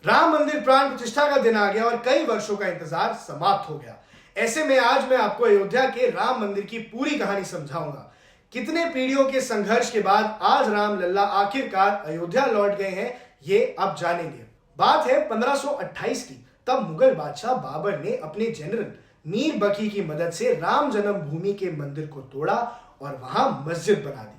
राम मंदिर प्राण प्रतिष्ठा का दिन आ गया और कई वर्षों का इंतजार समाप्त हो गया। ऐसे में आज मैं आपको अयोध्या के राम मंदिर की पूरी कहानी समझाऊंगा। कितने पीढ़ियों के संघर्ष के बाद आज राम लल्ला आखिरकार अयोध्या लौट गए हैं, ये आप जानेंगे। बात है 1528 की। तब मुगल बादशाह बाबर ने अपने जनरल मीर बकी की मदद से राम जन्मभूमि के मंदिर को तोड़ा और वहां मस्जिद बना दी।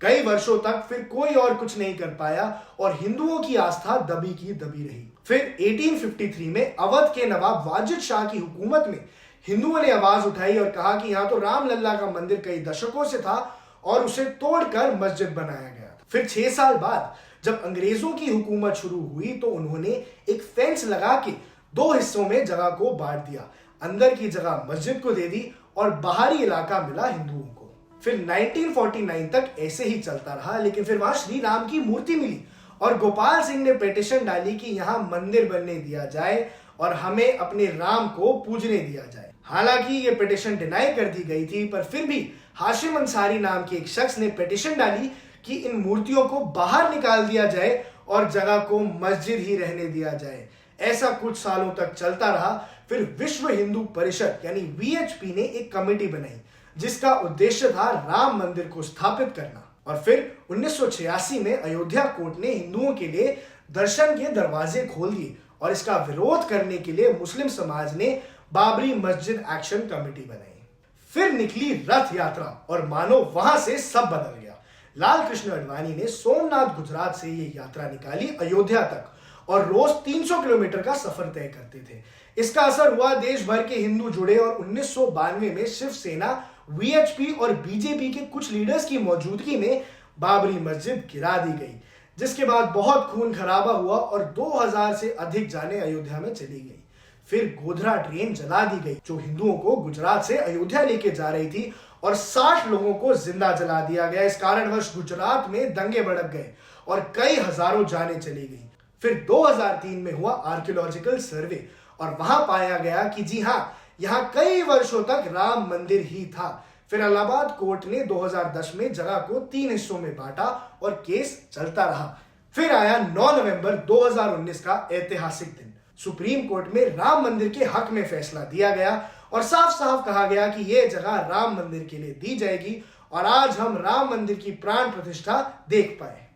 कई वर्षों तक फिर कोई और कुछ नहीं कर पाया और हिंदुओं की आस्था दबी की दबी रही। फिर 1853 में अवध के नवाब वाजिद शाह की हुकूमत में हिंदुओं ने आवाज उठाई और कहा कि यहाँ तो राम लल्ला का मंदिर कई दशकों से था और उसे तोड़कर मस्जिद बनाया गया। फिर 6 साल बाद जब अंग्रेजों की हुकूमत शुरू हुई तो उन्होंने एक फेंस लगा के 2 हिस्सों में जगह को बांट दिया। अंदर की जगह मस्जिद को दे दी और बाहरी इलाका मिला हिंदुओं को। फिर 1949 तक ऐसे ही चलता रहा, लेकिन फिर वहां श्री राम की मूर्ति मिली और गोपाल सिंह ने पिटीशन डाली कि यहां मंदिर बनने दिया जाए और हमें अपने राम को पूजने दिया जाए। हालांकि ये पिटीशन डिनाई कर दी गई थी, पर फिर भी हाशिम अंसारी नाम के एक शख्स ने पिटीशन डाली कि इन मूर्तियों को बाहर निकाल दिया जाए और जगह को मस्जिद ही रहने दिया जाए। ऐसा कुछ सालों तक चलता रहा। फिर विश्व हिंदू परिषद यानी वीएचपी ने एक कमेटी बनाई जिसका उद्देश्य था राम मंदिर को स्थापित करना। और फिर 1986 में अयोध्या कोर्ट ने हिंदुओं के लिए दर्शन के दरवाजे खोल दिए और इसका विरोध करने के लिए मुस्लिम समाज ने बाबरी मस्जिद एक्शन कमेटी बनाई। फिर निकली रथ यात्रा और मानो वहां से सब बदल गया। लाल कृष्ण आडवाणी ने सोमनाथ गुजरात से ये यात्रा निकाली अयोध्या तक और रोज 300 किलोमीटर का सफर तय करते थे। इसका असर हुआ, देश भर के हिंदू जुड़े और 1992 में शिवसेना, वीएचपी और बीजेपी के कुछ लीडर्स की मौजूदगी में बाबरी मस्जिद गिरा दी गई, जिसके बाद बहुत खून खराबा हुआ और 2000 से अधिक जानें अयोध्या में चली गई। फिर गोधरा ट्रेन जला दी गई जो हिंदुओं को गुजरात से अयोध्या लेके जा रही थी और 60 लोगों को जिंदा जला दिया गया। इस कारणवश गुजरात में दंगे भड़क गए और कई हजारों जानें चली गई। फिर 2003 में हुआ आर्कियोलॉजिकल सर्वे और वहां पाया गया कि जी हां, यहां कई वर्षों तक राम मंदिर ही था। फिर इलाहाबाद कोर्ट ने 2010 में जगह को 3 हिस्सों में बांटा और केस चलता रहा। फिर आया 9 नवंबर 2019 का ऐतिहासिक दिन। सुप्रीम कोर्ट में राम मंदिर के हक में फैसला दिया गया और साफ साफ कहा गया कि यह जगह राम मंदिर के लिए दी जाएगी और आज हम राम मंदिर की प्राण प्रतिष्ठा देख पाए।